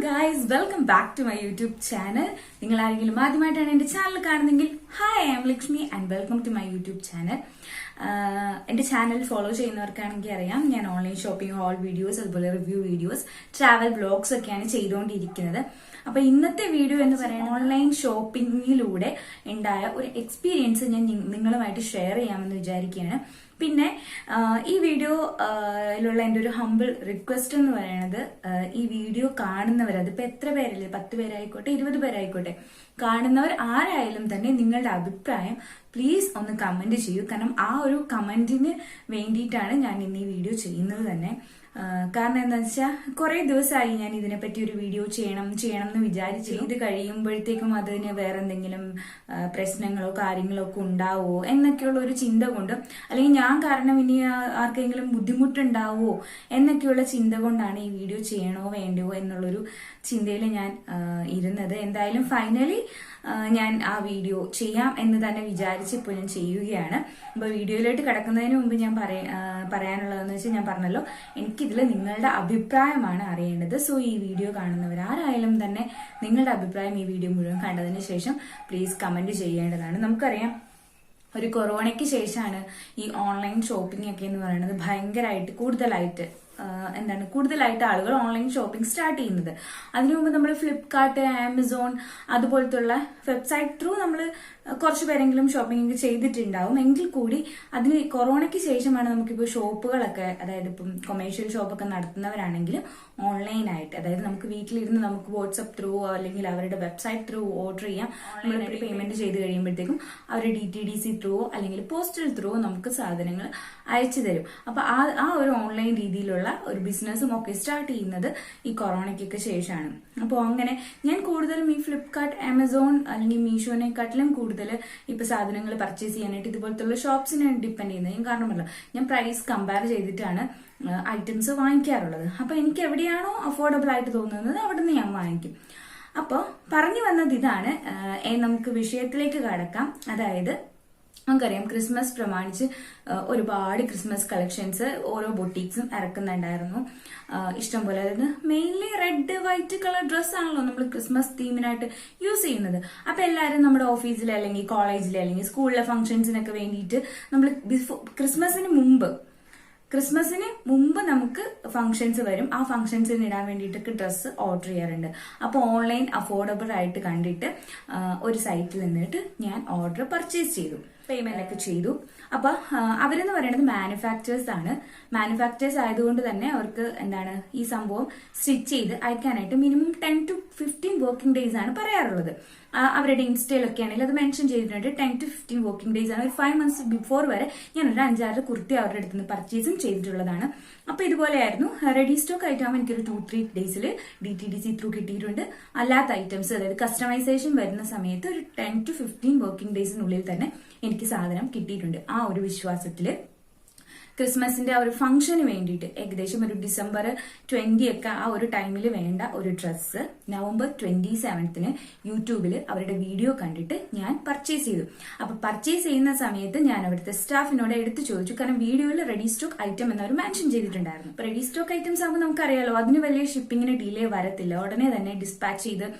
Guys, welcome back to my YouTube channel. നിങ്ങൾ ആരെങ്കിലും ആദ്യമായിട്ടാണ് എന്റെ ചാനൽ കാണുന്നെങ്കിൽ hi, I am Lakshmi and welcome to my YouTube channel. എന്റെ ചാനൽ ഫോളോ ചെയ്യുന്നവർക്കാണെങ്കിൽ അറിയാം, ഞാൻ ഓൺലൈൻ ഷോപ്പിംഗ് ഹോൾ വീഡിയോസ്, അതുപോലെ റിവ്യൂ വീഡിയോസ്, ട്രാവൽ വ്ലോഗ്സ് ഒക്കെയാണ് ചെയ്തുകൊണ്ടിരിക്കുന്നത്. അപ്പൊ ഇന്നത്തെ വീഡിയോ എന്ന് പറയുന്നത് ഓൺലൈൻ ഷോപ്പിംഗിലൂടെ ഉണ്ടായ ഒരു എക്സ്പീരിയൻസ് ഞാൻ നിങ്ങളുമായിട്ട് ഷെയർ ചെയ്യാമെന്ന് വിചാരിക്കുകയാണ്. പിന്നെ ഈ വീഡിയോയിലുള്ള എൻ്റെ ഒരു ഹംബിൾ റിക്വസ്റ്റ് എന്ന് പറയുന്നത്, ഈ വീഡിയോ കാണുന്നവർ, അതിപ്പോ എത്ര പേരല്ലേ, 10 പേരായിക്കോട്ടെ 20 പേരായിക്കോട്ടെ, കാണുന്നവർ ആരായാലും തന്നെ നിങ്ങളുടെ അഭിപ്രായം പ്ലീസ് ഒന്ന് കമന്റ് ചെയ്യൂ. കാരണം ആ ഒരു കമന്റിന് വേണ്ടിയിട്ടാണ് ഞാൻ ഇന്ന് ഈ വീഡിയോ ചെയ്യുന്നത് തന്നെ. കാരണം എന്താ വെച്ചാൽ കുറെ ദിവസമായി ഞാൻ ഇതിനെപ്പറ്റി ഒരു വീഡിയോ ചെയ്യണം എന്ന് വിചാരിച്ചു. ഇത് കഴിയുമ്പോഴത്തേക്കും അതിന് വേറെ എന്തെങ്കിലും പ്രശ്നങ്ങളോ കാര്യങ്ങളോ ഒക്കെ ഉണ്ടാവോ എന്നൊക്കെയുള്ള ഒരു ചിന്ത കൊണ്ട്, അല്ലെങ്കിൽ ഞാൻ കാരണം ഇനി ആർക്കെങ്കിലും ബുദ്ധിമുട്ടുണ്ടാവോ എന്നൊക്കെയുള്ള ചിന്ത കൊണ്ടാണ് ഈ വീഡിയോ ചെയ്യണോ വേണ്ടയോ എന്നുള്ളൊരു ചിന്തയിൽ ഞാൻ ഇരുന്നത്. എന്തായാലും ഫൈനലി ഞാൻ ആ വീഡിയോ ചെയ്യാം എന്ന് തന്നെ വിചാരിച്ച് ഇപ്പോൾ ഞാൻ ചെയ്യുകയാണ്. അപ്പൊ വീഡിയോയിലോട്ട് കിടക്കുന്നതിന് മുമ്പ് ഞാൻ പറയാനുള്ളതെന്ന് വെച്ചാൽ, ഞാൻ പറഞ്ഞല്ലോ, എനിക്കിതിൽ നിങ്ങളുടെ അഭിപ്രായമാണ് അറിയേണ്ടത്. സോ ഈ വീഡിയോ കാണുന്നവർ ആരായാലും തന്നെ നിങ്ങളുടെ അഭിപ്രായം ഈ വീഡിയോ മുഴുവൻ കണ്ടതിന് ശേഷം പ്ലീസ് കമന്റ് ചെയ്യേണ്ടതാണ്. നമുക്കറിയാം, ഒരു കൊറോണയ്ക്ക് ശേഷമാണ് ഈ ഓൺലൈൻ ഷോപ്പിംഗ് ഒക്കെ എന്ന് പറയുന്നത് ഭയങ്കരമായിട്ട് കൂടുതലായിട്ട് ആളുകൾ ഓൺലൈൻ ഷോപ്പിംഗ് സ്റ്റാർട്ട് ചെയ്യുന്നത്. അതിനു മുമ്പ് നമ്മൾ ഫ്ലിപ്കാർട്ട്, ആമസോൺ അതുപോലത്തുള്ള വെബ്സൈറ്റ് ത്രൂ നമ്മൾ കുറച്ചു പേരെങ്കിലും ഷോപ്പിംഗ് ചെയ്തിട്ടുണ്ടാവും. എങ്കിൽ കൂടി അതിന് കൊറോണയ്ക്ക് ശേഷമാണ് നമുക്കിപ്പോൾ ഷോപ്പുകളൊക്കെ, അതായത് ഇപ്പം കൊമേഴ്ഷ്യൽ ഷോപ്പൊക്കെ നടത്തുന്നവരാണെങ്കിലും ഓൺലൈനായിട്ട്, അതായത് നമുക്ക് വീട്ടിലിരുന്ന് നമുക്ക് വാട്സ്ആപ്പ് ത്രൂ അല്ലെങ്കിൽ അവരുടെ വെബ്സൈറ്റ് ത്രൂ ഓർഡർ ചെയ്യാം. നമ്മളൊരു പേയ്മെന്റ് ചെയ്ത് കഴിയുമ്പോഴത്തേക്കും അവർ DTDC ത്രൂ അല്ലെങ്കിൽ പോസ്റ്റൽ ത്രൂ നമുക്ക് സാധനങ്ങൾ അയച്ചു തരും. അപ്പൊ ആ ഒരു ഓൺലൈൻ രീതിയിലുള്ള ഒരു ബിസിനസ്സും ഒക്കെ സ്റ്റാർട്ട് ചെയ്യുന്നത് ഈ കൊറോണയ്ക്കൊക്കെ ശേഷമാണ്. അപ്പോൾ അങ്ങനെ ഞാൻ കൂടുതലും ഈ ഫ്ലിപ്കാർട്ട്, ആമസോൺ അല്ലെങ്കിൽ മീഷോനെക്കാട്ടിലും കൂടുതൽ ഇപ്പൊ സാധനങ്ങൾ പർച്ചേസ് ചെയ്യാനായിട്ട് ഇതുപോലത്തുള്ള ഷോപ്സിനെ ഡിപ്പെൻഡ് ചെയ്യുന്നത്. ഞാൻ കാരണമല്ല, ഞാൻ പ്രൈസ് കമ്പയർ ചെയ്തിട്ടാണ് ഐറ്റംസ് വാങ്ങിക്കാറുള്ളത്. അപ്പൊ എനിക്ക് എവിടെയാണോ അഫോർഡബിൾ ആയിട്ട് തോന്നുന്നത് അവിടെ നിന്ന് ഞാൻ വാങ്ങിക്കും. അപ്പോൾ പറഞ്ഞു വന്നത് ഇതാണ്. നമുക്ക് വിഷയത്തിലേക്ക് കടക്കാം. അതായത് നമുക്കറിയാം, ക്രിസ്മസ് പ്രമാണിച്ച് ഒരുപാട് ക്രിസ്മസ് കളക്ഷൻസ് ഓരോ ബൊട്ടീക്സും ഇറക്കുന്നുണ്ടായിരുന്നു. ഇഷ്ടംപോലെ, അതായത് mainly red white colour dress ആണല്ലോ നമ്മൾ ക്രിസ്മസ് തീമിനായിട്ട് യൂസ് ചെയ്യുന്നത്. അപ്പൊ എല്ലാവരും നമ്മുടെ ഓഫീസിലെ അല്ലെങ്കിൽ കോളേജിലെ അല്ലെങ്കിൽ സ്കൂളിലെ ഫംഗ്ഷൻസിനൊക്കെ വേണ്ടിയിട്ട് നമ്മൾ ക്രിസ്മസിന് മുമ്പ് നമുക്ക് ഫംഗ്ഷൻസ് വരും. ആ ഫംഗ്ഷൻസിന് ഇടാൻ വേണ്ടിയിട്ടൊക്കെ ഡ്രസ്സ് ഓർഡർ ചെയ്യാറുണ്ട്. അപ്പോൾ ഓൺലൈൻ അഫോർഡബിൾ ആയിട്ട് കണ്ടിട്ട് ഒരു സൈറ്റിൽ നിന്നിട്ട് ഞാൻ ഓർഡർ പർച്ചേസ് ചെയ്തു, പേയ്മെന്റ് ഒക്കെ ചെയ്തു. അപ്പൊ അവരെന്ന് പറയുന്നത് മാനുഫാക്ചേഴ്സ് ആണ്. മാനുഫാക്ചേഴ്സ് ആയതുകൊണ്ട് തന്നെ അവർക്ക് ഈ സംഭവം സ്റ്റിച്ച് ചെയ്ത് അയക്കാനായിട്ട് മിനിമം 10 to 15 വർക്കിംഗ് ഡേയ്സ് ആണ് പറയാറുള്ളത്. അവരുടെ ഇൻസ്റ്റയിലൊക്കെ ആണെങ്കിൽ അത് മെൻഷൻ ചെയ്തിട്ടുണ്ട്. 10 to 15 വർക്കിംഗ് ഡേയ്സ് ആണ്. ഒരു 5 months ബിഫോർ വരെ ഞാൻ ഒരു 5-6 കുർത്തി അവരുടെ അടുത്ത് നിന്ന് പർച്ചേസും ചെയ്തിട്ടുള്ളതാണ്. അപ്പൊ ഇതുപോലെയായിരുന്നു. റെഡി സ്റ്റോക്ക് ആയിട്ടാകുമ്പോൾ എനിക്കൊരു 2-3 ഡേയ്സിൽ DTDC ത്രൂ കിട്ടിയിട്ടുണ്ട്. അല്ലാത്ത ഐറ്റംസ്, അതായത് കസ്റ്റമൈസേഷൻ വരുന്ന സമയത്ത് ഒരു 10 to 15 വർക്കിംഗ് ഡേയ്സിനുള്ളിൽ തന്നെ എനിക്ക് സാധനം കിട്ടിയിട്ടുണ്ട്. ആ ഒരു വിശ്വാസത്തില് ക്രിസ്മസിന്റെ ആ ഒരു ഫംഗ്ഷന് വേണ്ടിയിട്ട് ഏകദേശം ഒരു December 20 ഒക്കെ ആ ഒരു ടൈമിൽ വേണ്ട ഒരു ഡ്രസ്സ് November 27 യൂട്യൂബിൽ അവരുടെ വീഡിയോ കണ്ടിട്ട് ഞാൻ പർച്ചേസ് ചെയ്തു. അപ്പൊ പർച്ചേസ് ചെയ്യുന്ന സമയത്ത് ഞാൻ അവിടുത്തെ സ്റ്റാഫിനോട് എടുത്തു ചോദിച്ചു. കാരണം വീഡിയോയിൽ റെഡി സ്റ്റോക്ക് ഐറ്റം എന്നവർ മെൻഷൻ ചെയ്തിട്ടുണ്ടായിരുന്നു. അപ്പൊ റെഡി സ്റ്റോക്ക് ഐറ്റംസ് ആകുമ്പോൾ നമുക്കറിയാലോ, അതിന് വലിയ ഷിപ്പിങ്ങിന് ഡിലേ വരത്തില്ല. ഉടനെ തന്നെ ഡിസ്പാച്ച്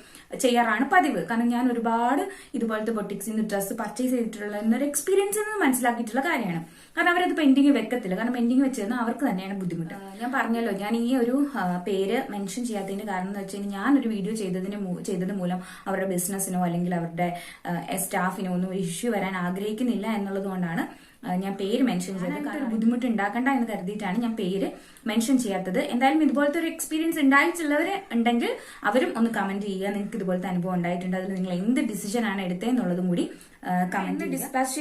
ചെയ്യാറാണ് പതിവ്. കാരണം ഞാൻ ഒരുപാട് ഇതുപോലത്തെ ബൊട്ടിക്സിൽ നിന്ന് ഡ്രസ്സ് പർച്ചേസ് ചെയ്തിട്ടുള്ള എന്നൊരു എക്സ്പീരിയൻസിൽ നിന്ന് മനസ്സിലാക്കിയിട്ടുള്ള കാര്യമാണ്. കാരണം അവരത് പെൻഡിങ് വെക്കത്തില്ല. കാരണം പെൻഡിങ് വെച്ചിരുന്നാൽ അവർക്ക് തന്നെയാണ് ബുദ്ധിമുട്ട്. ഞാൻ പറഞ്ഞല്ലോ, ഞാൻ ഈ ഒരു പേര് മെൻഷൻ ചെയ്യാത്തതിന്റെ കാരണം എന്ന് വെച്ചാൽ, ഞാനൊരു വീഡിയോ ചെയ്തത് മൂലം അവരുടെ ബിസിനസ്സിനോ അല്ലെങ്കിൽ അവരുടെ സ്റ്റാഫിനോ ഒന്നും ഇഷ്യൂ വരാൻ ആഗ്രഹിക്കുന്നില്ല എന്നുള്ളത് കൊണ്ടാണ് ഞാൻ പേര് മെൻഷൻ ചെയ്തത്. കാരണം ബുദ്ധിമുട്ട് ഉണ്ടാക്കണ്ട എന്ന് കരുതിയിട്ടാണ് ഞാൻ പേര് മെൻഷൻ ചെയ്യാത്തത്. എന്തായാലും ഇതുപോലത്തെ ഒരു എക്സ്പീരിയൻസ് ഉണ്ടായിട്ടുള്ളവർ ഉണ്ടെങ്കിൽ അവരും ഒന്ന് കമന്റ് ചെയ്യുക. നിങ്ങൾക്ക് ഇതുപോലത്തെ അനുഭവം ഉണ്ടായിട്ടുണ്ട്, അതിൽ നിങ്ങൾ എന്ത് ഡിസിഷൻ ആണ് എടുത്തതെന്നുള്ളതും കൂടി കമന്റ്. ഡിസ്പാച്ച്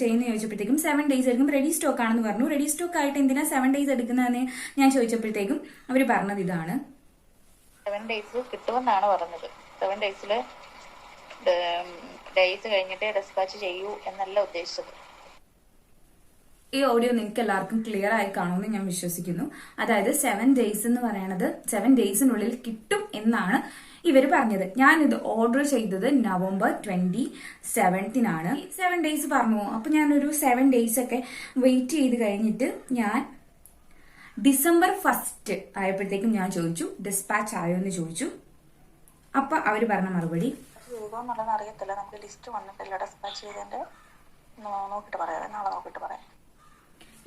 ചെയ്യുന്ന ചോദിച്ചപ്പോഴത്തേക്കും 7 days ആയിരിക്കും. റെഡി സ്റ്റോക്ക് ആണെന്ന് പറഞ്ഞു. റെഡി സ്റ്റോക്ക് ആയിട്ട് എന്തിനാ 7 days എടുക്കുന്നതെന്ന് ഞാൻ ചോദിച്ചപ്പോഴത്തേക്കും അവർ പറഞ്ഞത് ഇതാണ്: 7 days കിട്ടുമെന്നാണ് പറഞ്ഞത്. 7 days ഡേയ്സ് കഴിഞ്ഞിട്ട് ഡിസ്പാച്ച് ചെയ്യൂ എന്നല്ല ഉദ്ദേശിച്ചത്. ഈ ഓഡിയോ നിങ്ങൾക്ക് എല്ലാവർക്കും ക്ലിയർ ആയി കാണുമെന്ന് ഞാൻ വിശ്വസിക്കുന്നു. അതായത് 7 days എന്ന് പറയുന്നത് 7 daysനുള്ളിൽ കിട്ടും എന്നാണ് ഇവര് പറഞ്ഞത്. ഞാനിത് ഓർഡർ ചെയ്തത് November 27 7 days പറഞ്ഞു. അപ്പൊ ഞാനൊരു 7 days ഒക്കെ വെയിറ്റ് ചെയ്ത് കഴിഞ്ഞിട്ട് ഞാൻ December 1 ആയപ്പോഴത്തേക്കും ഞാൻ ചോദിച്ചു ഡിസ്പാച്ച് ആയോ എന്ന് ചോദിച്ചു. അപ്പൊ അവര് പറഞ്ഞ മറുപടി, ചെയ്തോന്നുള്ളത് അറിയത്തില്ല, നമുക്ക് ലിസ്റ്റ് വന്നിട്ടില്ല ഡെസ്പാച്ച് ചെയ്തതിന്റെ, നോക്കിട്ട് പറയാം, നാളെ നോക്കിട്ട് പറയാം.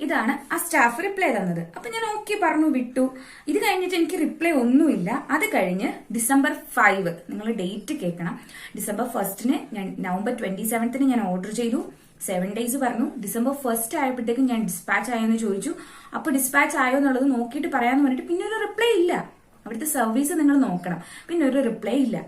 ഇതാണ് ആ സ്റ്റാഫ് റിപ്ലൈ തന്നത്. അപ്പൊ ഞാൻ ഓക്കെ പറഞ്ഞു, വിട്ടു. ഇത് കഴിഞ്ഞിട്ട് എനിക്ക് റിപ്ലൈ ഒന്നുമില്ല. അത് കഴിഞ്ഞ് December 5, നിങ്ങൾ ഡേറ്റ് കേൾക്കണം, December 1 ഞാൻ November 27 ഞാൻ ഓർഡർ ചെയ്തു. 7 days പറഞ്ഞു. December 1 ആയപ്പോഴത്തേക്കും ഞാൻ ഡിസ്പാച്ച് ആയോന്ന് ചോദിച്ചു. അപ്പൊ ഡിസ്പാച്ച് ആയോ എന്നുള്ളത് നോക്കിയിട്ട് പറയാന്ന് പറഞ്ഞിട്ട് പിന്നെ ഒരു റിപ്ലൈ ഇല്ല. അവിടുത്തെ സർവീസ് നിങ്ങൾ നോക്കണം, പിന്നെ ഒരു റിപ്ലൈ ഇല്ല.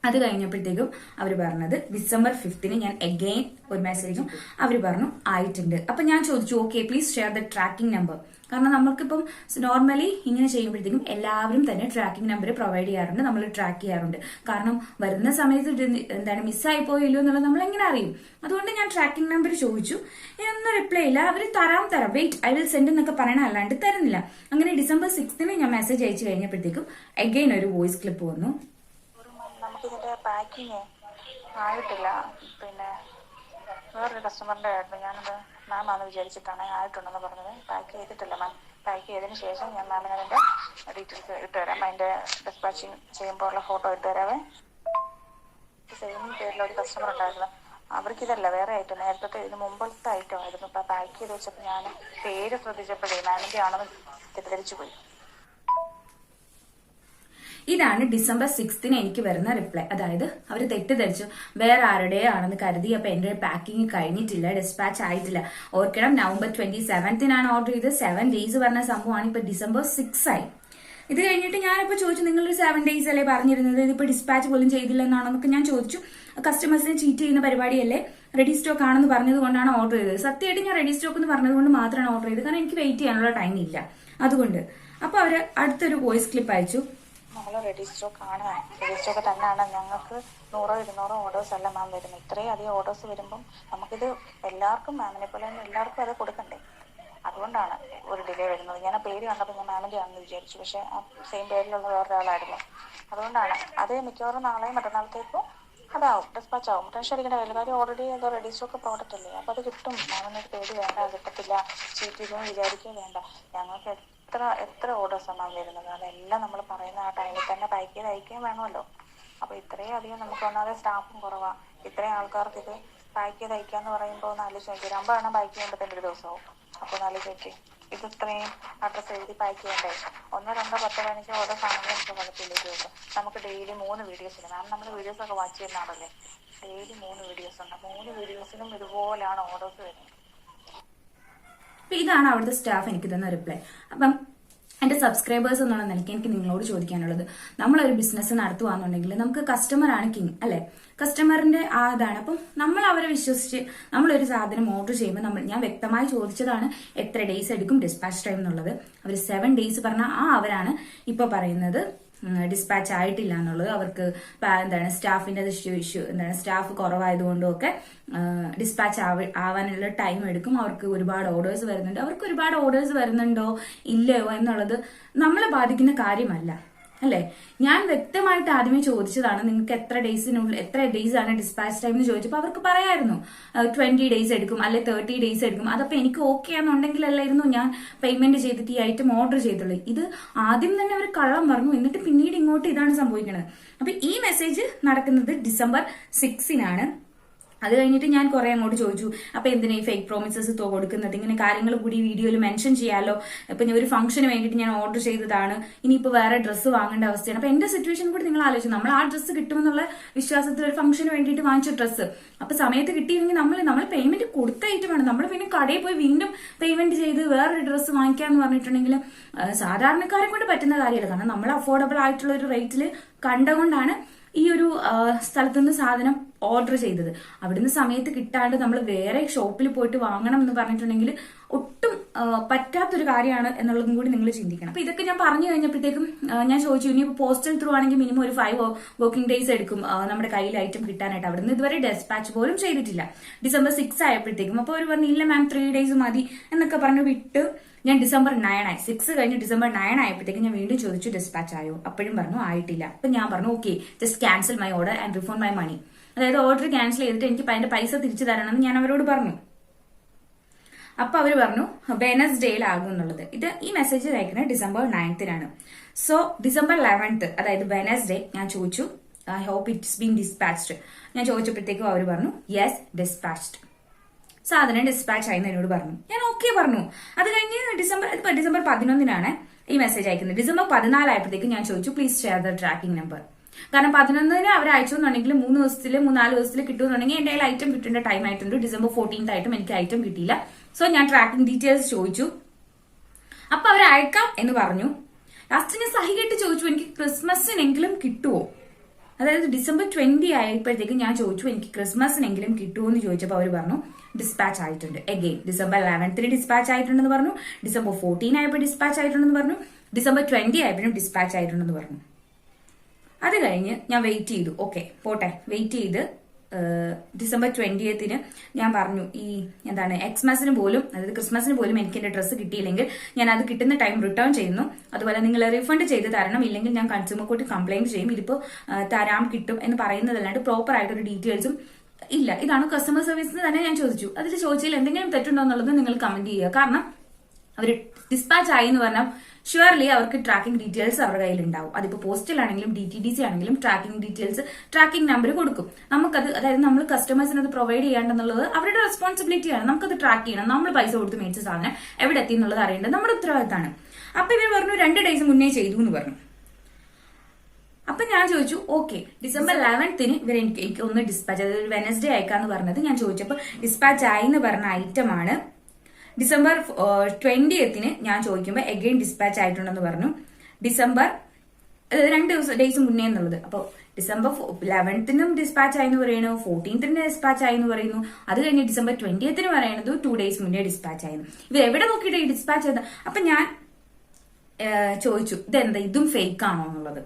അത് കഴിഞ്ഞപ്പോഴത്തേക്കും അവർ പറഞ്ഞത് December 5 ഞാൻ അഗെയിൻ ഒരു മെസ്സേജും അവർ പറഞ്ഞു ആയിട്ടുണ്ട്. അപ്പൊ ഞാൻ ചോദിച്ചു, okay please share the tracking number. കാരണം നമ്മൾക്കിപ്പം നോർമലി ഇങ്ങനെ ചെയ്യുമ്പോഴത്തേക്കും എല്ലാവരും തന്നെ ട്രാക്കിംഗ് നമ്പർ പ്രൊവൈഡ് ചെയ്യാറുണ്ട്, നമ്മൾ ട്രാക്ക് ചെയ്യാറുണ്ട്. കാരണം വരുന്ന സമയത്ത് എന്താണ് മിസ്സായി പോയില്ലോ എന്നുള്ളത് നമ്മൾ എങ്ങനെ അറിയും? അതുകൊണ്ട് ഞാൻ ട്രാക്കിംഗ് നമ്പർ ചോദിച്ചു. ഒന്നും റിപ്ലൈ ഇല്ല. അവർ തരാം വെയിറ്റ് ഐ വിൽ സെൻഡ് എന്നൊക്കെ പറയണ അല്ലാണ്ട് തരുന്നില്ല. അങ്ങനെ December 6 ഞാൻ മെസ്സേജ് അയച്ചു കഴിഞ്ഞപ്പോഴത്തേക്കും അഗെയിൻ ഒരു വോയിസ് ക്ലിപ്പ് വന്നു. നമുക്കിതിന്റെ പാക്കിങ് ആയിട്ടില്ല. പിന്നെ വേറൊരു കസ്റ്റമറിന്റെ ആയിരുന്നു, ഞാനത് മാം ആണെന്ന് വിചാരിച്ചിട്ടാണ് ആയിട്ടുണ്ടെന്ന് പറഞ്ഞത്. പാക്ക് ചെയ്തിട്ടില്ല മാം. പാക്ക് ചെയ്തതിന് ശേഷം ഞാൻ മാമിന് അതിന്റെ ഡീറ്റെയിൽസ് ഇട്ടുതരാം. അതിന്റെ ഡിസ്പാച്ചിങ് ചെയ്യുമ്പോൾ ഉള്ള ഫോട്ടോ ഇട്ടുതരാവേ. സെയിം പേരിൽ ഒരു കസ്റ്റമർ ഉണ്ടായിരുന്നു, അവർക്ക് ഇതല്ല വേറെ ഐറ്റം, നേരത്തെ ഇതിന് മുമ്പത്തെ ഐറ്റം ആയിരുന്നു. അപ്പൊ പാക്ക് ചെയ്ത് വെച്ചപ്പോൾ ഞാൻ പേര് ശ്രദ്ധിച്ചപ്പോഴേ മാമിന്റെ ആണെന്ന് തെറ്റിദ്ധരിച്ചു പോയി. ഇതാണ് December 6 എനിക്ക് വരുന്ന റിപ്ലൈ. അതായത് അവർ തെറ്റിദ്ധരിച്ചു, വേറെ ആരുടെ ആണെന്ന് കരുതി. അപ്പൊ എന്റെ പാക്കിംഗ് കഴിഞ്ഞിട്ടില്ല, ഡിസ്പാച്ച് ആയിട്ടില്ല. ഓർക്കണം, November 27 ഓർഡർ ചെയ്ത് 7 days പറഞ്ഞ സംഭവമാണ്. ഇപ്പൊ December 6 ആയി. ഇത് കഴിഞ്ഞിട്ട് ഞാനിപ്പോ ചോദിച്ചു, നിങ്ങളൊരു 7 days അല്ലേ പറഞ്ഞിരുന്നത്, ഇതിപ്പോ ഡിസ്പാച്ച് പോലും ചെയ്തില്ല എന്നാണെന്നൊക്കെ ഞാൻ ചോദിച്ചു. കസ്റ്റമേഴ്സിനെ ചീറ്റ് ചെയ്യുന്ന പരിപാടിയല്ലേ, റെഡി സ്റ്റോക്ക് ആണെന്ന് പറഞ്ഞത് കൊണ്ടാണ് ഓർഡർ ചെയ്തത്. സത്യമായിട്ട് ഞാൻ റെഡി സ്റ്റോക്ക് എന്ന് പറഞ്ഞത് കൊണ്ട് മാത്രമാണ് ഓർഡർ ചെയ്തത്, കാരണം എനിക്ക് വെയിറ്റ് ചെയ്യാനുള്ള ടൈം ഇല്ല അതുകൊണ്ട്. അപ്പൊ അവര് അടുത്തൊരു വോയിസ് ക്ലിപ്പ് അയച്ചു. നമ്മൾ റെഡി സ്റ്റോക്ക് ആണ്, റെഡി സ്റ്റോക്ക് തന്നെയാണ്. ഞങ്ങൾക്ക് 100-200 ഓർഡേഴ്സ് അല്ല മാം വരുന്നത്. ഇത്രയും അധികം ഓർഡേഴ്സ് വരുമ്പം നമുക്കിത് എല്ലാവർക്കും മാമിനെ പോലെ തന്നെ എല്ലാവർക്കും അത് കൊടുക്കണ്ടേ, അതുകൊണ്ടാണ് ഒരു ഡിലേ വരുന്നത്. ഞാൻ ആ പേര് കണ്ടപ്പോൾ ഞാൻ മാമിന്റെ ആണെന്ന് വിചാരിച്ചു, പക്ഷെ ആ സെയിം പേരിലുള്ള വേറൊരാളായിരുന്നു. അതുകൊണ്ടാണ് അത് മിക്കവാറും നാളെയും മറ്റന്നാളത്തേക്കും അതാവും, ഡിസ്പാച്ച് ആവും. ടെൻഷൻ അടിക്കേണ്ട വലിയ കാര്യം, ഓൾറെഡി അത് റെഡി സ്റ്റോക്ക് പ്രോഡക്റ്റ് അല്ലേ, അപ്പൊ അത് കിട്ടും. മാമിനൊരു പേര് വേണ്ട, കിട്ടത്തില്ല, ചീറ്റ് ചെയ്തെന്ന് വിചാരിക്കുക വേണ്ട. ഞങ്ങൾക്ക് എത്ര ഓർഡേഴ്സാണ് മാം വരുന്നത്, അതെല്ലാം നമ്മൾ പറയുന്ന ആ ടൈമിൽ തന്നെ പാക്ക് ചെയ്ത് അയക്കുകയും വേണമല്ലോ. അപ്പൊ ഇത്രയും അധികം നമുക്ക് ഒന്നാതെ സ്റ്റാഫും കുറവാ, ഇത്രയും ആൾക്കാർക്ക് ഇത് പാക്ക് ചെയ്ത് അയക്കാന്ന് പറയുമ്പോൾ ഒന്ന് ആലോചിച്ച് നോക്കി, 2 എണ്ണം പാക്ക് ചെയ്യുമ്പോൾ തന്നെ ഒരു ദിവസമാവും. അപ്പൊ ഒന്ന് ആലോചിച്ച് നോക്കി, ഇത് ഇത്രയും അഡ്രസ് എഴുതി പാക്ക് ചെയ്യണ്ടേ. 1, 2, 10, 15 ഓർഡേഴ്സ് ആണെങ്കിൽ നമുക്ക് കുഴപ്പമില്ല. ദിവസം നമുക്ക് ഡെയിലി 3 വീഡിയോസ് ഇല്ല മാം, നമ്മൾ വീഡിയോസ് ഒക്കെ വാച്ച് ചെയ്യുന്ന ആളല്ലേ. ഡെയിലി 3 വീഡിയോസ് ഉണ്ട്, 3 വീഡിയോസിനും ഇതുപോലാണ് ഓർഡേഴ്സ് വരുന്നത്. അപ്പൊ ഇതാണ് അവിടുത്തെ സ്റ്റാഫ് എനിക്ക് തന്ന റിപ്ലൈ. അപ്പം എന്റെ സബ്സ്ക്രൈബേഴ്സ് എന്നുള്ള നിലയ്ക്ക് എനിക്ക് നിങ്ങളോട് ചോദിക്കാനുള്ളത്, നമ്മളൊരു ബിസിനസ് നടത്തുകയാണെന്നുണ്ടെങ്കിൽ നമുക്ക് കസ്റ്റമർ ആണ് കിങ് അല്ലെ, കസ്റ്റമറിന്റെ ആ ഇതാണ്. അപ്പം നമ്മൾ അവരെ വിശ്വസിച്ച് നമ്മളൊരു സാധനം ഓർഡർ ചെയ്യുമ്പോൾ ഞാൻ വ്യക്തമായി ചോദിച്ചതാണ് എത്ര ഡേയ്സ് എടുക്കും ഡിസ്പാച്ച് ടൈം എന്നുള്ളത്. അവർ 7 days പറഞ്ഞാൽ അവരാണ് ഇപ്പൊ പറയുന്നത് ഡിസ്പാച്ച് ആയിട്ടില്ല എന്നുള്ളത്. അവർക്ക് എന്താണ് സ്റ്റാഫിന്റെ ഇഷ്യൂ, എന്താണ് സ്റ്റാഫ് കുറവായതുകൊണ്ടും ഒക്കെ ഡിസ്പാച്ച് ആവാനുള്ള ടൈം എടുക്കും. അവർക്ക് ഒരുപാട് ഓർഡേഴ്സ് വരുന്നുണ്ട്. അവർക്ക് ഒരുപാട് ഓർഡേഴ്സ് വരുന്നുണ്ടോ ഇല്ലയോ എന്നുള്ളത് നമ്മളെ ബാധിക്കുന്ന കാര്യമല്ല അല്ലെ. ഞാൻ വ്യക്തമായിട്ട് ആദ്യമേ ചോദിച്ചതാണ് നിങ്ങൾക്ക് എത്ര ഡേയ്സ് ആണ് ഡിസ്പാച്ച് ടൈം എന്ന് ചോദിച്ചപ്പോൾ അവർക്ക് പറയായിരുന്നു 20 days എടുക്കും അല്ലെ 30 days എടുക്കും. അതപ്പോ എനിക്ക് ഓക്കെ ആണെന്നുണ്ടെങ്കിലല്ലായിരുന്നു ഞാൻ പേയ്മെന്റ് ചെയ്തിട്ട് ഈ ഐറ്റം ഓർഡർ ചെയ്തുള്ളൂ. ഇത് ആദ്യം തന്നെ അവർ കള്ളം പറഞ്ഞു, എന്നിട്ട് പിന്നീട് ഇങ്ങോട്ട് ഇതാണ് സംഭവിക്കുന്നത്. അപ്പൊ ഈ മെസ്സേജ് നടക്കുന്നത് December 6 അത് കഴിഞ്ഞിട്ട് ഞാൻ കുറെ അങ്ങോട്ട് ചോദിച്ചു, അപ്പൊ എന്തിനാ ഈ ഫേക്ക് പ്രോമിസസ് കൊടുക്കുന്നത്, ഇങ്ങനെ കാര്യങ്ങൾ കൂടി വീഡിയോയിൽ മെൻഷൻ ചെയ്യാലോ. ഇപ്പൊ ഞാൻ ഒരു ഫംഗ്ഷന് വേണ്ടിയിട്ട് ഞാൻ ഓർഡർ ചെയ്തതാണ്, ഇനിയിപ്പോ വേറെ ഡ്രസ്സ് വാങ്ങേണ്ട അവസ്ഥയാണ്. അപ്പൊ എന്റെ സിറ്റുവേഷൻ കൂടി നിങ്ങൾ ആലോചിച്ചു, നമ്മൾ ആ ഡ്രസ്സ് കിട്ടുമെന്നുള്ള വിശ്വാസത്തിൽ ഒരു ഫംഗ്ഷന് വേണ്ടിയിട്ട് വാങ്ങിച്ച ഡ്രസ്സ് അപ്പൊ സമയത്ത് കിട്ടിയില്ലെങ്കിൽ നമ്മൾ പേയ്മെന്റ് കൊടുത്തായിട്ട് വേണം. നമ്മൾ പിന്നെ കടയിൽ പോയി വീണ്ടും പേയ്മെന്റ് ചെയ്ത് വേറൊരു ഡ്രസ്സ് വാങ്ങിക്കാന്ന് പറഞ്ഞിട്ടുണ്ടെങ്കിൽ സാധാരണക്കാരെ കൊണ്ട് പറ്റുന്ന കാര്യമല്ല. കാരണം നമ്മൾ അഫോർഡബിൾ ആയിട്ടുള്ള ഒരു റേറ്റിൽ കണ്ടുകൊണ്ടാണ് ഈ ഒരു സ്ഥലത്തുനിന്ന് സാധനം ഓർഡർ ചെയ്തത്. അവിടുന്ന് സമയത്ത് കിട്ടാണ്ട് നമ്മൾ വേറെ ഷോപ്പിൽ പോയിട്ട് വാങ്ങണം എന്ന് പറഞ്ഞിട്ടുണ്ടെങ്കിൽ ഒട്ടും പറ്റാത്തൊരു കാര്യമാണ് എന്നുള്ളതും കൂടി നിങ്ങൾ ചിന്തിക്കണം. അപ്പൊ ഇതൊക്കെ ഞാൻ പറഞ്ഞു കഴിഞ്ഞപ്പോഴത്തേക്കും ഞാൻ ചോദിച്ചു, ഇനി പോസ്റ്റൽ ത്രൂ ആണെങ്കിൽ മിനിമം ഒരു 5 working days എടുക്കും നമ്മുടെ കയ്യിൽ ഐറ്റം കിട്ടാനായിട്ട്. അവിടുന്ന് ഇതുവരെ ഡിസ്പാച്ച് പോലും ചെയ്തിട്ടില്ല. December 6 ആയപ്പോഴത്തേക്കും അപ്പൊ അവർ പറഞ്ഞു ഇല്ല മാം 3 days മതി എന്നൊക്കെ പറഞ്ഞു വിട്ട്. ഞാൻ December 9 ആയി, 6 കഴിഞ്ഞ് December 9 ആയപ്പോഴത്തേക്കും ഞാൻ വീണ്ടും ചോദിച്ചു ഡിസ്പാച്ച് ആയോ, അപ്പോഴും പറഞ്ഞു ആയിട്ടില്ല. അപ്പൊ ഞാൻ പറഞ്ഞു okay just cancel my order and refund my money, അതായത് ഓർഡർ ക്യാൻസൽ ചെയ്തിട്ട് എനിക്ക് അതിന്റെ പൈസ തിരിച്ചു തരണമെന്ന് ഞാൻ അവരോട് പറഞ്ഞു. അപ്പൊ അവര് പറഞ്ഞു വെനസ്ഡേയിലാകും എന്നുള്ളത്. ഈ മെസ്സേജ് അയക്കുന്നത് December 9th. So December 11th, അതായത് വെനസ്ഡേ, ഞാൻ ചോദിച്ചു I hope it's been dispatched. ഞാൻ ചോദിച്ചപ്പോഴത്തേക്കും അവർ പറഞ്ഞു യെസ് ഡിസ്പാച്ച്ഡ്, സാധനം ഡിസ്പാച്ച് ആയി എന്നോട് പറഞ്ഞു. ഞാൻ ഓക്കെ പറഞ്ഞു. അത് കഴിഞ്ഞ് December 11 ഈ മെസ്സേജ് അയക്കുന്നത്. December 14 ആയപ്പോഴത്തേക്കും ഞാൻ ചോദിച്ചു please share the tracking number. കാരണം 11 അവർ അയച്ചെന്നുണ്ടെങ്കിൽ 3-4 ദിവസത്തിൽ കിട്ടുമെന്നുണ്ടെങ്കിൽ എന്റെ കയ്യിൽ ഐറ്റം കിട്ടേണ്ട ടൈം ആയിട്ടുണ്ട്. December 14 ആയിട്ടും എനിക്ക് ഐറ്റം കിട്ടിയില്ല. സോ ഞാൻ ട്രാക്കിംഗ് ഡീറ്റെയിൽസ് ചോദിച്ചു. അപ്പൊ അവർ അയക്കാം എന്ന് പറഞ്ഞു. ലാസ്റ്റ് ഞാൻ സഹികെട്ട് ചോദിച്ചു എനിക്ക് ക്രിസ്മസിനെങ്കിലും കിട്ടുമോ, അതായത് December 20 ആയപ്പോഴത്തേക്ക് ഞാൻ ചോദിച്ചു എനിക്ക് ക്രിസ്മസിനെങ്കിലും കിട്ടുമോ എന്ന് ചോദിച്ചപ്പോൾ അവർ പറഞ്ഞു ഡിസ്പാച്ച് ആയിട്ടുണ്ട്. എഗെയിൻ December 11 ഡിസ്പാച്ച് ആയിട്ടുണ്ടെന്ന് പറഞ്ഞു. December 14 ആയപ്പോൾ ഡിസ്പാച്ച് ആയിട്ടുണ്ടെന്ന് പറഞ്ഞു. December 20 ആയപ്പോഴും ഡിസ്പാച്ച് ആയിട്ടുണ്ടെന്ന് പറഞ്ഞു. അത് കഴിഞ്ഞ് ഞാൻ വെയിറ്റ് ചെയ്തു. ഓക്കെ പോട്ടെ, വെയിറ്റ് ചെയ്ത് December 20 ഞാൻ പറഞ്ഞു ഈ എക്സ്മസിന് പോലും, അതായത് ക്രിസ്മസിന് പോലും എനിക്ക് എന്റെ ഡ്രസ്സ് കിട്ടിയില്ലെങ്കിൽ ഞാൻ അത് കിട്ടുന്ന ടൈം റിട്ടേൺ ചെയ്യുന്നു. അതുപോലെ നിങ്ങൾ റീഫണ്ട് ചെയ്ത് തരണം, ഇല്ലെങ്കിൽ ഞാൻ കൺസ്യൂമർ കോർട്ടിൽ കംപ്ലൈന്റ് ചെയ്യും. ഇതിപ്പോ തരാം കിട്ടും എന്ന് പറയുന്നതല്ലാണ്ട് പ്രോപ്പർ ആയിട്ടൊരു ഡീറ്റെയിൽസും ഇല്ല. ഇതാണ് കസ്റ്റമർ സർവീസിന് തന്നെ ഞാൻ ചോദിച്ചു. അതിൽ ചോദിച്ചതിൽ എന്തെങ്കിലും തെറ്റുണ്ടോ എന്നുള്ളത് നിങ്ങൾ കമന്റ് ചെയ്യുക. കാരണം അവർ ഡിസ്പാച്ച് ആയി എന്ന് പറഞ്ഞാൽ ഷുവർലി അവർക്ക് ട്രാക്കിംഗ് ഡീറ്റെയിൽസ് അവരുടെ കയ്യിലുണ്ടാവും. അതിപ്പോ പോസ്റ്റലാണെങ്കിലും DTDC ആണെങ്കിലും ട്രാക്കിംഗ് ഡീറ്റെയിൽസ്, ട്രാക്കിംഗ് നമ്പർ കൊടുക്കും. നമുക്കത്, അതായത് നമ്മൾ കസ്റ്റമേഴ്സിന് അത് പ്രൊവൈഡ് ചെയ്യേണ്ടെന്നുള്ളത് അവരുടെ റെസ്പോൺസിബിലിറ്റിയാണ്. നമുക്കത് ട്രാക്ക് ചെയ്യണം. നമ്മൾ പൈസ കൊടുത്ത് മേടിച്ച സാധനം എവിടെ എത്തി എന്നുള്ളത് അറിയേണ്ടത് നമ്മുടെ ഉത്തരവാദിത്തമാണ്. അപ്പൊ ഇവർ പറഞ്ഞു 2 days മുന്നേ ചെയ്തു എന്ന് പറഞ്ഞു. അപ്പൊ ഞാൻ ചോദിച്ചു ഓക്കെ December 11 ഇവർ എനിക്ക് ഒന്ന് ഡിസ്പാച്ച്, അതായത് വെനസ്ഡേ അയക്കാന്ന് പറഞ്ഞത്. ഞാൻ ചോദിച്ചപ്പോൾ ഡിസ്പാച്ച് ആയി എന്ന് പറഞ്ഞ ഐറ്റം ആണ്. December 20 ഞാൻ ചോദിക്കുമ്പോൾ എഗെയിൻ ഡിസ്പാച്ച് ആയിട്ടുണ്ടെന്ന് പറഞ്ഞു. December 2 days മുന്നേ എന്നുള്ളത്. അപ്പോൾ December 11 ഡിസ്പാച്ച് ആയി എന്ന് പറയുന്നു, 14 ഡിസ്പാച്ച് ആയി എന്ന് പറയുന്നു. അത് കഴിഞ്ഞ് December 20 പറയുന്നത് 2 days മുന്നേ ഡിസ്പാച്ച് ആയിരുന്നു. ഇവർ എവിടെ നോക്കിയിട്ട് ഈ ഡിസ്പാച്ച് ചെയ്ത? അപ്പൊ ഞാൻ ചോദിച്ചു ഇതെന്താ, ഇതും ഫേക്ക് ആണോ എന്നുള്ളത്.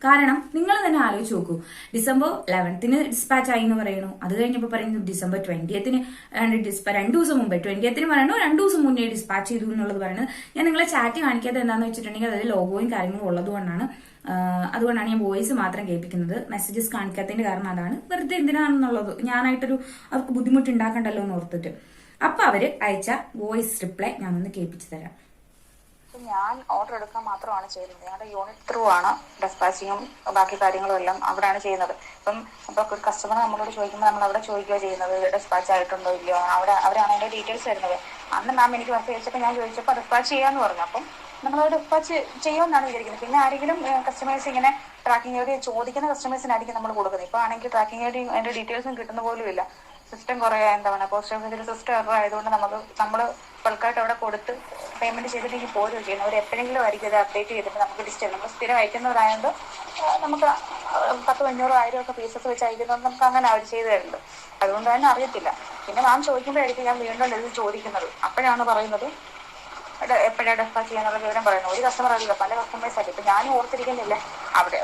കാരണം നിങ്ങൾ തന്നെ ആലോചിച്ച് നോക്കൂ, December 11 ഡിസ്പാച്ച് ആയി എന്ന് പറയുന്നു. അത് കഴിഞ്ഞപ്പോൾ പറയുന്നു December 20 2 ദിവസം മുമ്പേ 20 പറയണു 2 ദിവസം മുന്നേ ഡിസ്പാച്ച് ചെയ്തു എന്നുള്ളത് പറയുന്നത്. ഞാൻ നിങ്ങളെ ചാറ്റ് കാണിക്കാതെ എന്താണെന്ന് വെച്ചിട്ടുണ്ടെങ്കിൽ അതിൽ ലോഗോയും കാര്യങ്ങളും ഉള്ളതുകൊണ്ടാണ്. അതുകൊണ്ടാണ് ഞാൻ വോയിസ് മാത്രം കേൾപ്പിക്കുന്നത്. മെസ്സേജസ് കാണിക്കാത്തതിന്റെ കാരണം അതാണ്. വെറുതെ എന്തിനാണെന്നുള്ളത് ഞാനായിട്ടൊരു അവർക്ക് ബുദ്ധിമുട്ട് ഉണ്ടാക്കണ്ടല്ലോ എന്ന് ഓർത്തിട്ട്. അപ്പൊ അവര് അയച്ച വോയിസ് റിപ്ലൈ ഞാനൊന്ന് കേൾപ്പിച്ചു തരാം. ഞാൻ ഓർഡർ എടുക്കാൻ മാത്രമാണ് ചെയ്യുന്നത്. ഞങ്ങളുടെ യൂണിറ്റ് ത്രൂ ആണ് ഡെസ്പാച്ചിങ്ങും ബാക്കി കാര്യങ്ങളും എല്ലാം അവിടെയാണ് ചെയ്യുന്നത്. ഇപ്പൊ ഒരു കസ്റ്റമർ നമ്മളോട് ചോദിക്കുമ്പോൾ നമ്മൾ അവിടെ ചോദിക്കുകയോ ചെയ്യുന്നത് ഡെസ്പാച്ച് ആയിട്ടുണ്ടോ ഇല്ലയോ, അവരാണ് അതിന്റെ ഡീറ്റെയിൽസ് തരുന്നത്. അന്ന് മാം എനിക്ക് മെസ്സേജ് അയച്ചപ്പോൾ ഞാൻ ചോദിച്ചപ്പോൾ ഡെസ്പാച്ച് ചെയ്യാന്ന് പറഞ്ഞു. അപ്പം നമ്മളത് ഡെസ്പാച്ച് ചെയ്യുമെന്നാണ് വിചാരിക്കുന്നത്. പിന്നെ ആരെങ്കിലും കസ്റ്റമേഴ്സ് ഇങ്ങനെ ട്രാക്കിംഗ് ഐ ഡി ചോദിക്കുന്ന കസ്റ്റമേഴ്സിനായിരിക്കും നമ്മൾ കൊടുക്കുന്നത്. ഇപ്പൊ ആണെങ്കിൽ ട്രാക്കിംഗ് ഐ ഡി അതിന്റെ ഡീറ്റെയിൽസും കിട്ടുന്ന പോലും ഇല്ല. സിസ്റ്റം കുറെ പോസ്റ്റ് ഓഫീസിൽ സിസ്റ്റം എറർ ആയതുകൊണ്ട് നമ്മൾ ബൾക്കായിട്ട് അവിടെ കൊടുത്ത് പേയ്മെന്റ് ചെയ്തിട്ട് പോരുകയോ ചെയ്യുന്നത്. അവർ എപ്പോഴെങ്കിലും ആയിരിക്കും ഇത് അപ്ഡേറ്റ് ചെയ്തിട്ട് നമുക്ക് ഡിസ്റ്റൻസ്, നമ്മൾ സ്ഥിരം അയക്കുന്നവരായതുകൊണ്ട് നമുക്ക് 100-500 പീസസ് വെച്ച് അയക്കുന്നത് നമുക്ക് അങ്ങനെ അവർ ചെയ്തു തരുന്നത്. അതുകൊണ്ട് തന്നെ അറിയത്തില്ല. പിന്നെ മാം ചോദിക്കുമ്പോഴായിരിക്കും ഞാൻ വീണ്ടും ഇത് ചോദിക്കുന്നത്. അപ്പോഴാണ് പറയുന്നത് എപ്പോഴാണ് ഡെസ്പാച്ച് ചെയ്യാന്നുള്ള വിവരം പറയുന്നത്. ഒരു കസ്റ്റമർ അറിയില്ല, പല കസ്റ്റമേഴ്സ് ആയിരിക്കും. ഇപ്പൊ ഞാനും ഓർത്തിരിക്കുന്നില്ല. അവിടെ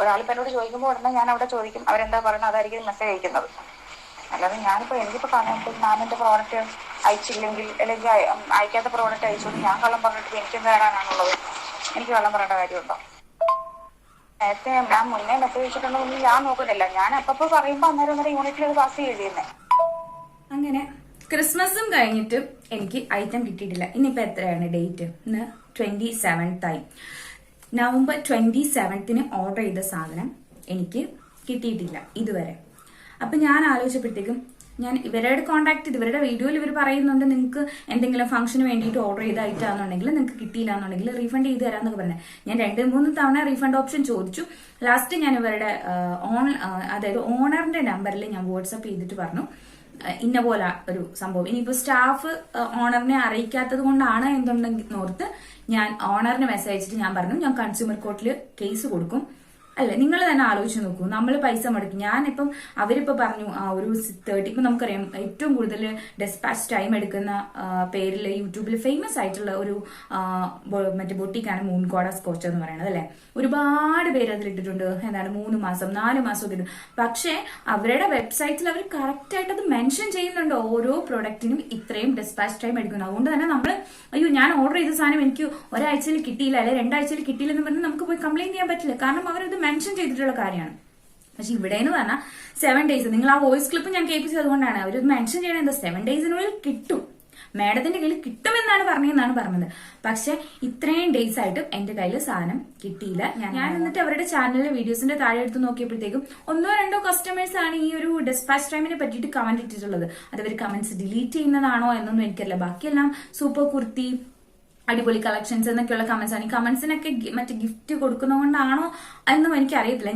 ഒരാളിപ്പോൾ എന്നോട് ചോദിക്കുമ്പോൾ ഉടനെ ഞാൻ അവിടെ ചോദിക്കും, അവരെന്താ പറയുന്നത് അതായിരിക്കും മെസ്സേജ് അയക്കുന്നത്. അല്ലാതെ എനിക്കിപ്പോ കാണാൻ ഞാൻ എന്റെ പ്രോഡക്റ്റ് അയച്ചില്ലെങ്കിൽ അല്ലെങ്കിൽ അയക്കാത്ത പ്രോഡക്റ്റ് അയച്ചോണ്ട് ഞാൻ കള്ളം പറഞ്ഞിട്ട് എനിക്ക് എന്ത് തരാനാണുള്ളത്? എനിക്ക് കള്ളം പറയേണ്ട കാര്യമുണ്ടോ? നേരത്തെ ഞാൻ മുന്നേ മെസ്സേജ് അയച്ചിട്ടുണ്ടെങ്കിൽ ഞാൻ നോക്കുന്നില്ല. ഞാൻ അപ്പൊ പറയുമ്പോ അന്നേരം യൂണിറ്റിൽ അത് പാസ് ചെയ്യുന്നേ. അങ്ങനെ ക്രിസ്മസും കഴിഞ്ഞിട്ട് എനിക്ക് ഐറ്റം കിട്ടിയിട്ടില്ല. ഇനിയിപ്പോ എത്രയാണ് ഡേറ്റ്? ഇന്ന് 27th ആയി. November 27 ഓർഡർ ചെയ്ത സാധനം എനിക്ക് കിട്ടിയിട്ടില്ല ഇതുവരെ. അപ്പൊ ഞാൻ ആലോചിച്ചപ്പോഴത്തേക്കും ഞാൻ ഇവരോട് കോൺടാക്ട് ചെയ്ത്, ഇവരുടെ വീഡിയോയിൽ ഇവർ പറയുന്നുണ്ട് നിങ്ങൾക്ക് എന്തെങ്കിലും ഫംഗ്ഷന് വേണ്ടിയിട്ട് ഓർഡർ ചെയ്ത ഐറ്റം ആണെന്നുണ്ടെങ്കിൽ നിങ്ങൾക്ക് കിട്ടിയില്ല എന്നുണ്ടെങ്കിൽ റീഫണ്ട് ചെയ്ത് തരാമെന്നൊക്കെ പറഞ്ഞത്. ഞാൻ 2-3 തവണ റീഫണ്ട് ഓപ്ഷൻ ചോദിച്ചു. ലാസ്റ്റ് ഞാൻ ഇവരുടെ അതായത് ഓണറിന്റെ നമ്പറിൽ ഞാൻ വാട്സപ്പ് ചെയ്തിട്ട് പറഞ്ഞു ഇന്ന പോലെ ഒരു സംഭവം. ഇനിയിപ്പോ സ്റ്റാഫ് ഓണറിനെ അറിയിക്കാത്തത് കൊണ്ടാണ് എന്തുണ്ടെങ്കിൽ ഓർത്ത് ഞാൻ ഓണറിന് മെസ്സേജ് അയച്ചിട്ട് ഞാൻ പറഞ്ഞു ഞാൻ കൺസ്യൂമർ കോർട്ടിൽ കേസ് കൊടുക്കും. അല്ല, നിങ്ങൾ തന്നെ ആലോചിച്ച് നോക്കൂ, നമ്മൾ പൈസ മുടക്കി. ഞാനിപ്പം അവരിപ്പോ പറഞ്ഞു ഒരു 30, ഇപ്പൊ നമുക്കറിയാം ഏറ്റവും കൂടുതൽ ഡെസ്പാച്ച് ടൈം എടുക്കുന്ന പേരിൽ യൂട്യൂബിൽ ഫേമസ് ആയിട്ടുള്ള ഒരു മറ്റേ ബൊട്ടിക്കാണ് മൂൺകോട സ്കോച്ച് എന്ന് പറയുന്നത് അല്ലെ. ഒരുപാട് പേര് അതിലിട്ടിട്ടുണ്ട് 3 മാസം 4 മാസം ഒക്കെ ഇടും. പക്ഷെ അവരുടെ വെബ്സൈറ്റിൽ അവർ കറക്റ്റ് ആയിട്ട് അത് മെൻഷൻ ചെയ്യുന്നുണ്ട്, ഓരോ പ്രൊഡക്റ്റിനും ഇത്രയും ഡെസ്പാച്ച് ടൈം എടുക്കുന്നു. അതുകൊണ്ട് തന്നെ നമ്മൾ അയ്യോ ഞാൻ ഓർഡർ ചെയ്ത സാധനം എനിക്ക് ഒരാഴ്ചയിൽ കിട്ടിയില്ല അല്ലെ 2 ആഴ്ചയിൽ കിട്ടിയില്ല എന്ന് പറഞ്ഞാൽ നമുക്ക് പോയി കംപ്ലൈന്റ് ചെയ്യാൻ പറ്റില്ല. കാരണം അവരത് മെൻഷൻ ചെയ്തിട്ടുള്ള കാര്യമാണ്. പക്ഷെ ഇവിടെ എന്ന് പറഞ്ഞാൽ 7 days, നിങ്ങൾ ആ വോയിസ് ക്ലിപ്പ് ഞാൻ കേൾപ്പിച്ചത് അതുകൊണ്ടാണ് അവർ മെൻഷൻ ചെയ്യണത് 7 days കിട്ടും. മാഡത്തിന്റെ കയ്യിൽ കിട്ടുമെന്നാണ് പറഞ്ഞത്. പക്ഷെ ഇത്രയും ഡേയ്സ് ആയിട്ടും എന്റെ കയ്യിൽ സാധനം കിട്ടിയില്ല. ഞാൻ എന്നിട്ട് അവരുടെ ചാനലിലെ വീഡിയോസിന്റെ താഴെ എടുത്ത് നോക്കിയപ്പോഴത്തേക്കും 1-2 കസ്റ്റമേഴ്സ് ആണ് ഈ ഒരു ഡിസ്പാച്ച് ടൈമിനെ പറ്റിയിട്ട് കമന്റ് ഇട്ടിട്ടുള്ളത്. അത് അവർ കമന്റ്സ് ഡിലീറ്റ് ചെയ്യുന്നതാണോ എന്നൊന്നും എനിക്കറിയില്ല. ബാക്കിയെല്ലാം സൂപ്പർ കുർത്തി, അടിപൊളി കളക്ഷൻസ് എന്നൊക്കെയുള്ള കമന്റ്സ് ആണ്. ഈ കമന്റ്സിനൊക്കെ മറ്റേ ഗിഫ്റ്റ് കൊടുക്കുന്നതുകൊണ്ടാണോ എന്നും എനിക്ക് അറിയത്തില്ല.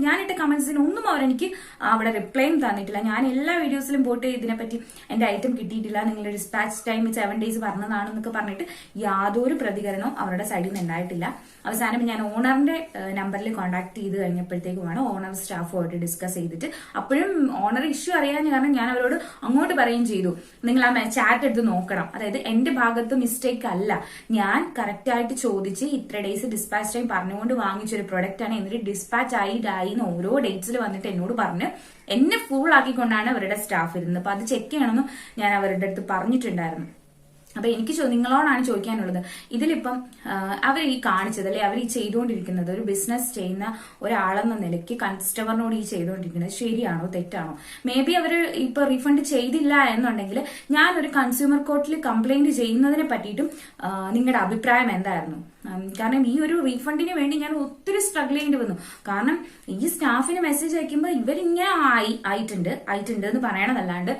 ഞാനിട്ട കമന്റ്സിന് ഒന്നും അവരെനിക്ക് അവിടെ റിപ്ലൈയും തന്നിട്ടില്ല. ഞാൻ എല്ലാ വീഡിയോസിലും പോയിട്ട് ഇതിനെപ്പറ്റി എന്റെ ഐറ്റം കിട്ടിയിട്ടില്ല, നിങ്ങളുടെ ഡിസ്പാച്ച് ടൈം 7 days പറഞ്ഞതാണെന്നൊക്കെ പറഞ്ഞിട്ട് യാതൊരു പ്രതികരണവും അവരുടെ സൈഡിൽ നിന്ന് ഉണ്ടായിട്ടില്ല. അവസാനം ഞാൻ ഓണറിന്റെ നമ്പറിൽ കോൺടാക്ട് ചെയ്ത് കഴിഞ്ഞപ്പോഴത്തേക്കുമാണ് ഓണർ സ്റ്റാഫുമായിട്ട് ഡിസ്കസ് ചെയ്തിട്ട്, അപ്പോഴും ഓണർ ഇഷ്യൂ അറിയാൻ കാരണം ഞാൻ അവരോട് അങ്ങോട്ട് പറയുകയും ചെയ്തു, നിങ്ങൾ ആ ചാറ്റ് എടുത്ത് നോക്കണം, അതായത് എന്റെ ഭാഗത്ത് മിസ്റ്റേക്ക് അല്ല, ഞാൻ കറക്റ്റ് ആയിട്ട് ചോദിച്ച് ഇത്ര ഡേയ്സ് ഡിസ്പാച്ച് ടൈം പറഞ്ഞുകൊണ്ട് വാങ്ങിച്ചൊരു പ്രൊഡക്റ്റ് ആണ്, എന്നിട്ട് ഡിസ്പാച്ച് ആയി ഓരോ ഡേറ്റ്സിൽ വന്നിട്ട് എന്നോട് പറഞ്ഞ് എന്നെ ഫുൾ ആക്കിക്കൊണ്ടാണ് അവരുടെ സ്റ്റാഫ് ഇരുന്നത്. അപ്പൊ അത് ചെക്ക് ചെയ്യണമെന്നും ഞാൻ അവരുടെ അടുത്ത് പറഞ്ഞിട്ടുണ്ടായിരുന്നു. അപ്പൊ എനിക്ക് നിങ്ങളോടാണ് ചോദിക്കാനുള്ളത്, ഇതിലിപ്പം അവർ ഈ കാണിച്ചത് അല്ലെ അവർ ഈ ചെയ്തുകൊണ്ടിരിക്കുന്നത്, ഒരു ബിസിനസ് ചെയ്യുന്ന ഒരാളെന്ന നിലയ്ക്ക് കസ്റ്റമറിനോട് ഈ ചെയ്തുകൊണ്ടിരിക്കുന്നത് ശരിയാണോ തെറ്റാണോ? മേ ബി അവർ ഇപ്പൊ റീഫണ്ട് ചെയ്തില്ല എന്നുണ്ടെങ്കിൽ ഞാനൊരു കൺസ്യൂമർ കോർട്ടിൽ കംപ്ലൈന്റ് ചെയ്യുന്നതിനെ പറ്റിയിട്ടും നിങ്ങളുടെ അഭിപ്രായം എന്തായിരുന്നു? കാരണം ഈ ഒരു റീഫണ്ടിന് വേണ്ടി ഞാൻ ഒത്തിരി സ്ട്രഗിൾ ചെയ്യേണ്ടി വന്നു. കാരണം ഈ സ്റ്റാഫിന് മെസ്സേജ് അയക്കുമ്പോൾ ഇവരിങ്ങനെ ആയിട്ടുണ്ട് എന്ന് പറയണതല്ലാണ്ട്,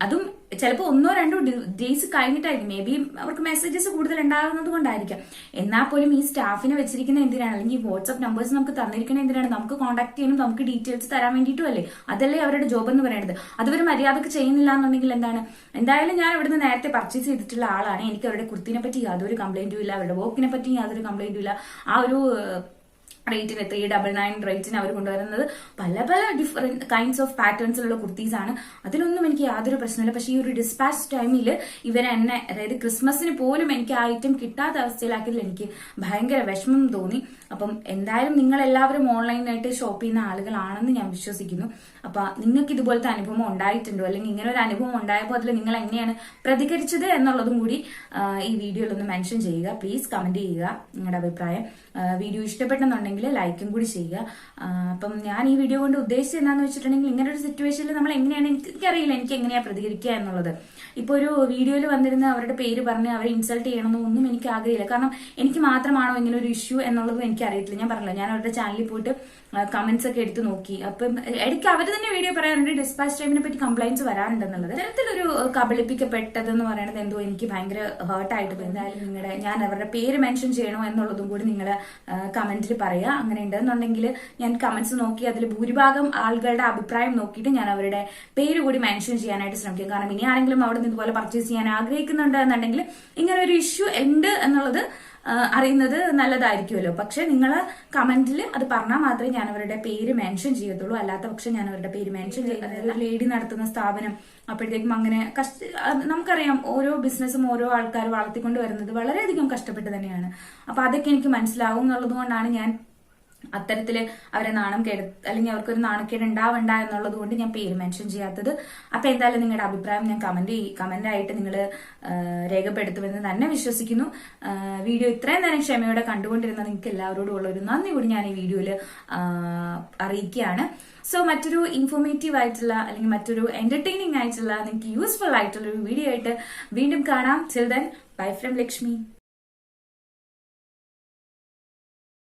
അതും ചിലപ്പോൾ 1-2 ഡേയ്സ് കഴിഞ്ഞിട്ടായിരിക്കും, മേ ബി അവർക്ക് മെസ്സേജസ് കൂടുതൽ ഉണ്ടാകുന്നത് കൊണ്ടായിരിക്കാം. എന്നാൽ പോലും ഈ സ്റ്റാഫിനെ വെച്ചിരിക്കുന്ന എന്തിനാണ്, അല്ലെങ്കിൽ വാട്സ്ആപ്പ് നമ്പേഴ്സ് നമുക്ക് തന്നിരിക്കുന്ന എന്തിനാണ്? നമുക്ക് കോൺടാക്ട് ചെയ്യാനും നമുക്ക് ഡീറ്റെയിൽസ് തരാൻ വേണ്ടിയിട്ടും അല്ലേ? അതല്ലേ അവരുടെ ജോബ് എന്ന് പറയുന്നത്. അതുവരെ മര്യാദക്ക് ചെയ്യുന്നില്ല എന്നുണ്ടെങ്കിൽ എന്താണ്? എന്തായാലും ഞാൻ ഇവിടുന്ന് നേരത്തെ പർച്ചേസ് ചെയ്തിട്ടുള്ള ആളാണ്. എനിക്ക് അവരുടെ കുർത്തിനെ പറ്റി യാതൊരു കംപ്ലൈന്റും ഇല്ല, അവരുടെ വർക്കിനെ പറ്റി യാതൊരു കംപ്ലൈന്റും ഇല്ല. ആ ഒരു റേറ്റിന് 399 റേറ്റിന് അവർ കൊണ്ടുവരുന്നത് പല ഡിഫറെന്റ് കൈൻഡ്സ് ഓഫ് പാറ്റേൺസിലുള്ള കുർത്തീസ് ആണ്. അതിലൊന്നും എനിക്ക് യാതൊരു പ്രശ്നമില്ല. പക്ഷെ ഈ ഒരു ഡിസ്പാച്ച് ടൈമിൽ ഇവരെന്നെ, അതായത് ക്രിസ്മസിന് പോലും എനിക്ക് ആ ഐറ്റം കിട്ടാത്ത അവസ്ഥയിലാക്കിയതിൽ എനിക്ക് ഭയങ്കര വിഷമം തോന്നി. അപ്പം എന്തായാലും നിങ്ങൾ എല്ലാവരും ഓൺലൈനായിട്ട് ഷോപ്പ് ചെയ്യുന്ന ആളുകളാണെന്ന് ഞാൻ വിശ്വസിക്കുന്നു. അപ്പൊ നിങ്ങൾക്ക് ഇതുപോലത്തെ അനുഭവം ഉണ്ടായിട്ടുണ്ടോ, അല്ലെങ്കിൽ ഇങ്ങനെ ഒരു അനുഭവം ഉണ്ടായപ്പോൾ അതിൽ നിങ്ങൾ എങ്ങനെയാണ് പ്രതികരിച്ചത് എന്നുള്ളതും കൂടി ഈ വീഡിയോയിൽ ഒന്ന് മെൻഷൻ ചെയ്യുക. പ്ലീസ് കമന്റ് ചെയ്യുക നിങ്ങളുടെ അഭിപ്രായം. വീഡിയോ ഇഷ്ടപ്പെട്ടെന്നുണ്ടെങ്കിൽ ലൈക്കും കൂടി ചെയ്യുക. അപ്പം ഞാൻ ഈ വീഡിയോ കൊണ്ട് ഉദ്ദേശിച്ചത് എന്താണെന്ന് വെച്ചിട്ടുണ്ടെങ്കിൽ, ഇങ്ങനെ ഒരു സിറ്റുവേഷനിൽ നമ്മൾ എങ്ങനെയാണ്, എനിക്കറിയില്ല എനിക്ക് എങ്ങനെയാ പ്രതികരിക്കുക എന്നുള്ളത്. ഇപ്പൊ ഒരു വീഡിയോയിൽ വന്നിരുന്ന അവരുടെ പേര് പറഞ്ഞ് അവരെ ഇൻസൾട്ട് ചെയ്യണമെന്നൊന്നും എനിക്ക് ആഗ്രഹമില്ല. കാരണം എനിക്ക് മാത്രമാണോ ഇങ്ങനെ ഒരു ഇഷ്യൂ എന്നുള്ളതും എനിക്ക് അറിയത്തില്ല. ഞാൻ പറഞ്ഞില്ല, ഞാൻ അവരുടെ ചാനലിൽ പോയിട്ട് കമന്റ്സ് ഒക്കെ എടുത്ത് നോക്കി. അപ്പം ഇടയ്ക്ക് അവർ തന്നെ വീഡിയോ പറയാറുണ്ട് ഡിസ്പാച്ച് ടൈമിനെ പറ്റി കംപ്ലൈന്റ്സ് വരാറുണ്ടെന്നുള്ളത്. ഇത്തരത്തിലൊരു കബളിപ്പിക്കപ്പെട്ടതെന്ന് പറയുന്നത് എന്തോ എനിക്ക് ഭയങ്കര ഹേർട്ടായിട്ട്. എന്തായാലും ഞാൻ അവരുടെ പേര് മെൻഷൻ ചെയ്യണോ എന്നുള്ളതും കൂടി നിങ്ങൾ കമന്റിൽ പറയുക. അങ്ങനെ ഉണ്ടെന്നുണ്ടെങ്കിൽ ഞാൻ കമന്റ്സ് നോക്കി അതിൽ ഭൂരിഭാഗം ആളുകളുടെ അഭിപ്രായം നോക്കിയിട്ട് ഞാൻ അവരുടെ പേര് കൂടി മെൻഷൻ ചെയ്യാനായിട്ട് ശ്രമിക്കും. കാരണം ഇനി ആരെങ്കിലും അവിടെ നിന്ന് ഇതുപോലെ പർച്ചേസ് ചെയ്യാൻ ആഗ്രഹിക്കുന്നുണ്ട് എന്നുണ്ടെങ്കിൽ ഇങ്ങനെ ഒരു ഇഷ്യൂ ഉണ്ട് എന്നുള്ളത് അറിയുന്നത് നല്ലതായിരിക്കുമല്ലോ. പക്ഷെ നിങ്ങൾ കമന്റിൽ അത് പറഞ്ഞാൽ മാത്രമേ ഞാൻ അവരുടെ പേര് മെൻഷൻ ചെയ്യത്തുള്ളൂ. അല്ലാത്ത പക്ഷെ ഞാൻ അവരുടെ പേര് മെൻഷൻ ചെയ്യുന്നത് ലേഡി നടത്തുന്ന സ്ഥാപനം. അപ്പോഴത്തേക്കും അങ്ങനെ നമുക്കറിയാം, ഓരോ ബിസിനസ്സും ഓരോ ആൾക്കാർ വളർത്തിക്കൊണ്ട് വരുന്നത് വളരെയധികം കഷ്ടപ്പെട്ട് തന്നെയാണ്. അപ്പൊ അതൊക്കെ എനിക്ക് മനസ്സിലാവും എന്നുള്ളത് കൊണ്ടാണ് ഞാൻ അത്തരത്തില് അവരെ നാണം കേട്, അല്ലെങ്കിൽ അവർക്കൊരു നാണക്കേട് ഉണ്ടാവണ്ട എന്നുള്ളത് കൊണ്ട് ഞാൻ പേര് മെൻഷൻ ചെയ്യാത്തത്. അപ്പൊ എന്തായാലും നിങ്ങളുടെ അഭിപ്രായം ഞാൻ കമന്റായിട്ട് നിങ്ങൾ രേഖപ്പെടുത്തുമെന്ന് തന്നെ വിശ്വസിക്കുന്നു. വീഡിയോ ഇത്രയും നേരം ക്ഷമയോടെ കണ്ടുകൊണ്ടിരുന്ന നിങ്ങൾക്ക് എല്ലാവരോടും ഉള്ള ഒരു നന്ദി കൂടി ഞാൻ ഈ വീഡിയോയിൽ അറിയിക്കുകയാണ്. സോ മറ്റൊരു ഇൻഫോർമേറ്റീവ് ആയിട്ടുള്ള, അല്ലെങ്കിൽ മറ്റൊരു എന്റർടൈനിങ് ആയിട്ടുള്ള, നിങ്ങൾക്ക് യൂസ്ഫുൾ ആയിട്ടുള്ള ഒരു വീഡിയോ ആയിട്ട് വീണ്ടും കാണാം. Till then bye from Lakshmi.